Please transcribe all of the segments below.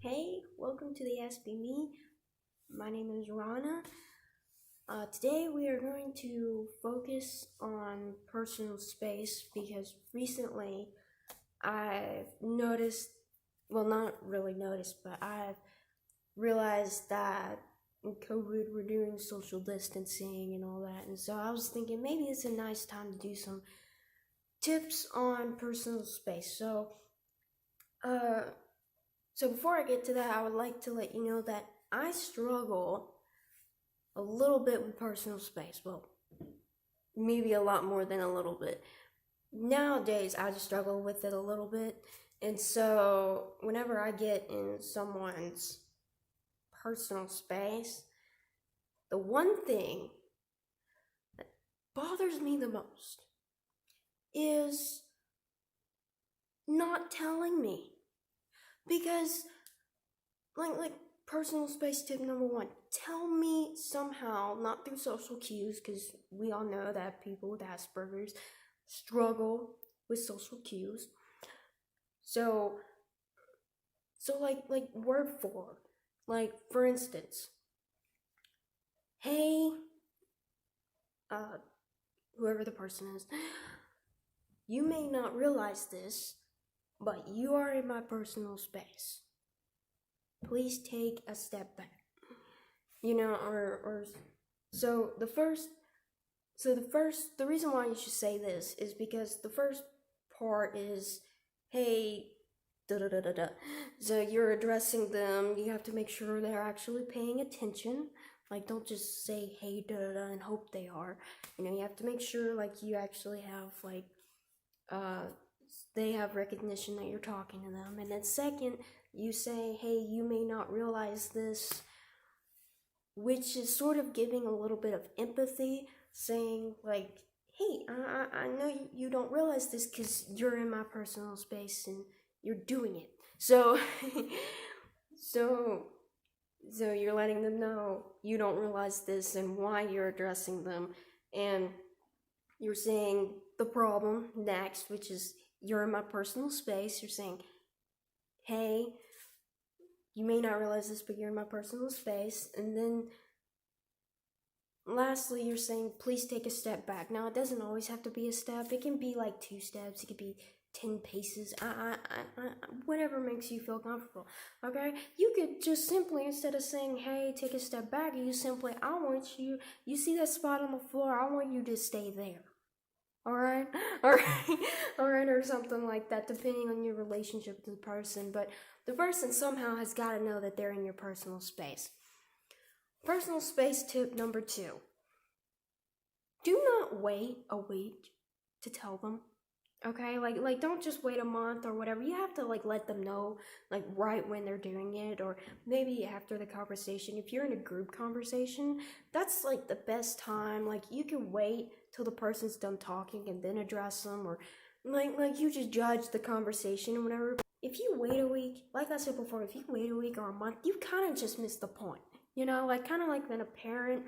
Hey, welcome to the Aspie Me. My name is Rana. Today we are going to focus on personal space because recently I've noticed, well, not really noticed, but I've realized that in COVID we're doing social distancing and all that. And so I was thinking maybe it's a nice time to do some tips on personal space. So before I get to that, I would like to let you know that I struggle a little bit with personal space. Well, maybe a lot more than a little bit. Nowadays, I just struggle with it a little bit. And so whenever I get in someone's personal space, the one thing that bothers me the most is not telling me. Because, like personal space tip number one, tell me somehow, not through social cues, because we all know that people with Aspergers struggle with social cues. So like word for, like for instance, hey, whoever the person is, you may not realize this, but you are in my personal space. Please take a step back. The reason why you should say this is because the first part is, hey, da da da da da. So you're addressing them, you have to make sure they're actually paying attention. Like, don't just say, hey, da da da, and hope they are. You have to make sure, like, you actually have, like, they have recognition that you're talking to them. And then second, you say, hey, you may not realize this, which is sort of giving a little bit of empathy, saying like, hey, I know you don't realize this because you're in my personal space and you're doing it. So you're letting them know you don't realize this and why you're addressing them, and you're saying the problem next, which is you're in my personal space. You're saying, hey, you may not realize this, but you're in my personal space. And then lastly, you're saying, please take a step back. Now, it doesn't always have to be a step. It can be like 2 steps. It could be 10 paces. Whatever makes you feel comfortable. Okay? You could just simply, instead of saying, hey, take a step back, you simply, you see that spot on the floor, I want you to stay there. Alright, or something like that, depending on your relationship to the person. But the person somehow has got to know that they're in your personal space. Personal space tip number 2. Do not wait a week to tell them. Okay, like don't just wait a month or whatever. You have to like let them know like right when they're doing it, or maybe after the conversation. If you're in a group conversation, that's like the best time. Like you can wait till the person's done talking and then address them, or like you just judge the conversation and whatever. If you wait a week, like I said before, if you wait a week or a month, you kind of just miss the point. Like kind of like when a parent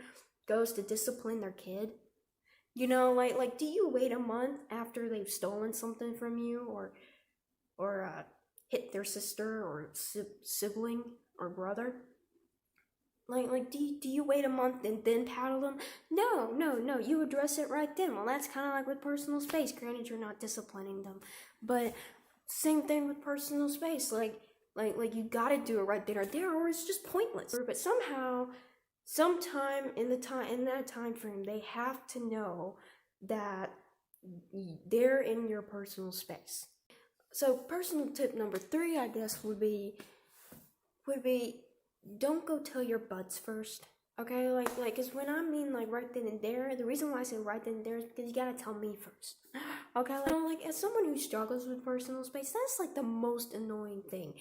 goes to discipline their kid. Like do you wait a month after they've stolen something from you, or hit their sister or sibling or brother? Like do you wait a month and then paddle them? No, you address it right then. Well, that's kind of like with personal space. Granted, you're not disciplining them, but same thing with personal space. Like you gotta do it right then or there, or it's just pointless. But sometime in that time frame, they have to know that they're in your personal space. So personal tip number 3, I guess, would be don't go tell your buds first. Okay, like, cause when I mean like right then and there, the reason why I say right then and there is because you gotta tell me first. Okay, like as someone who struggles with personal space, that's like the most annoying thing.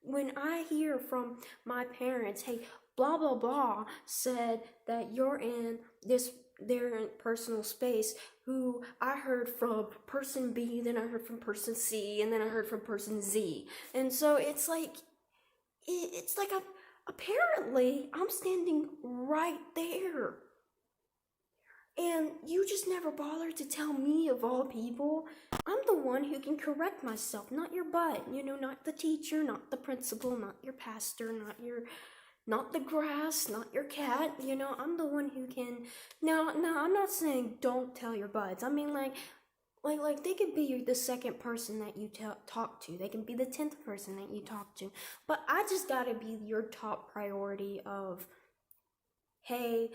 When I hear from my parents, hey, blah blah blah said that you're in their personal space, who I heard from person B, then I heard from person C, and then I heard from person Z, and so it's like apparently I'm standing right there. And you just never bothered to tell me, of all people. I'm the one who can correct myself, not your butt. Not the teacher, not the principal, not your pastor, not the grass, not your cat. I'm the one who can. Now, I'm not saying don't tell your buds. I mean, like they could be the second person that you talk to. They can be the 10th person that you talk to. But I just gotta be your top priority of, hey,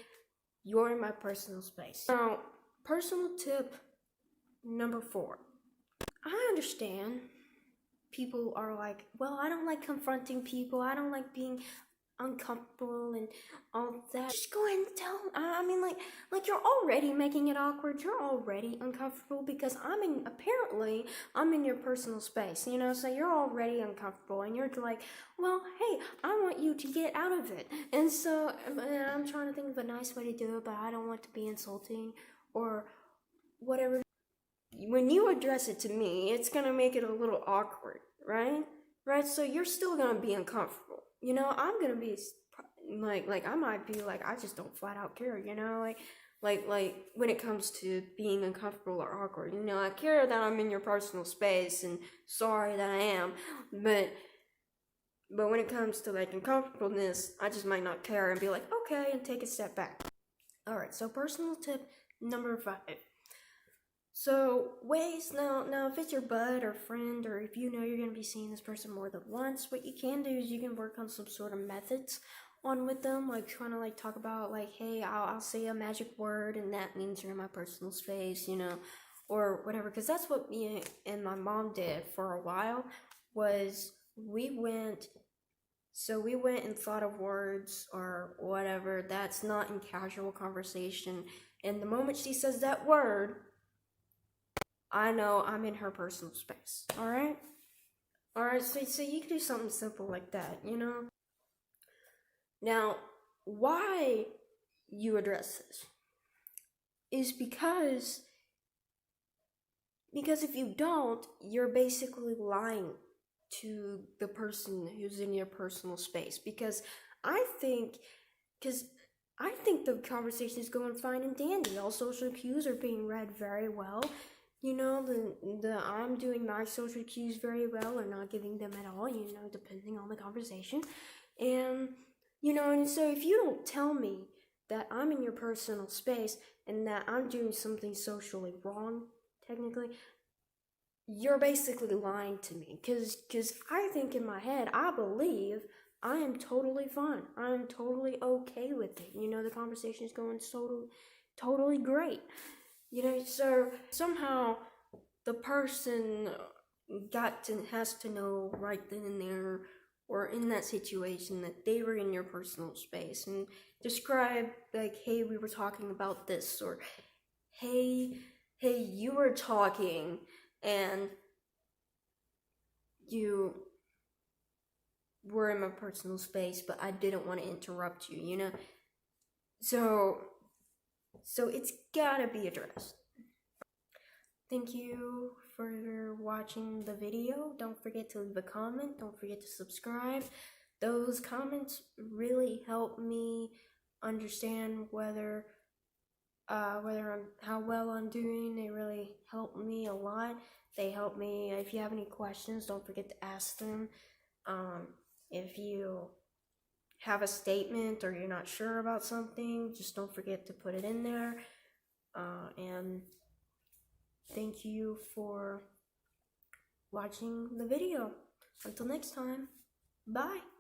you're in my personal space. Now, personal tip number 4. I understand people are like, well, I don't like confronting people. I don't like being uncomfortable and all that. Just go ahead and tell them. I mean, like you're already making it awkward. You're already uncomfortable because apparently I'm in your personal space, so you're already uncomfortable and you're like, well, hey, I want you to get out of it. And so I'm trying to think of a nice way to do it, but I don't want to be insulting or whatever. When you address it to me, it's gonna make it a little awkward, right? So you're still gonna be uncomfortable. I'm gonna be like I might be like, I just don't flat out care. Like when it comes to being uncomfortable or awkward. I care that I'm in your personal space, and sorry that I am, but when it comes to like uncomfortableness, I just might not care and be like, okay, and take a step back. All right. So personal tip number 5. So ways now if it's your bud or friend, or if you're going to be seeing this person more than once, what you can do is you can work on some sort of methods on with them, like trying to like talk about like, hey, I'll say a magic word and that means you're in my personal space, or whatever. Because that's what me and my mom did for a while. Was we went and thought of words or whatever that's not in casual conversation, and the moment she says that word, I know I'm in her personal space. All right, so you can do something simple like that, Now, why you address this is because if you don't, you're basically lying to the person who's in your personal space. Because I think the conversation is going fine and dandy. All social cues are being read very well. I'm doing my social cues very well, or not giving them at all, depending on the conversation. And, and so if you don't tell me that I'm in your personal space and that I'm doing something socially wrong, technically, you're basically lying to me. Because I think in my head, I believe I am totally fine. I'm totally okay with it. The conversation is going totally great. So somehow the person has to know right then and there, or in that situation, that they were in your personal space, and describe like, hey, we were talking about this, or hey, you were talking and you were in my personal space, but I didn't want to interrupt you, So it's gotta be addressed. Thank you for watching the video. Don't forget to leave a comment. Don't forget to subscribe. Those comments really help me understand how well I'm doing. They really help me a lot. They help me. If you have any questions, don't forget to ask them. If you have a statement or you're not sure about something, just don't forget to put it in there. And thank you for watching the video. Until next time, bye.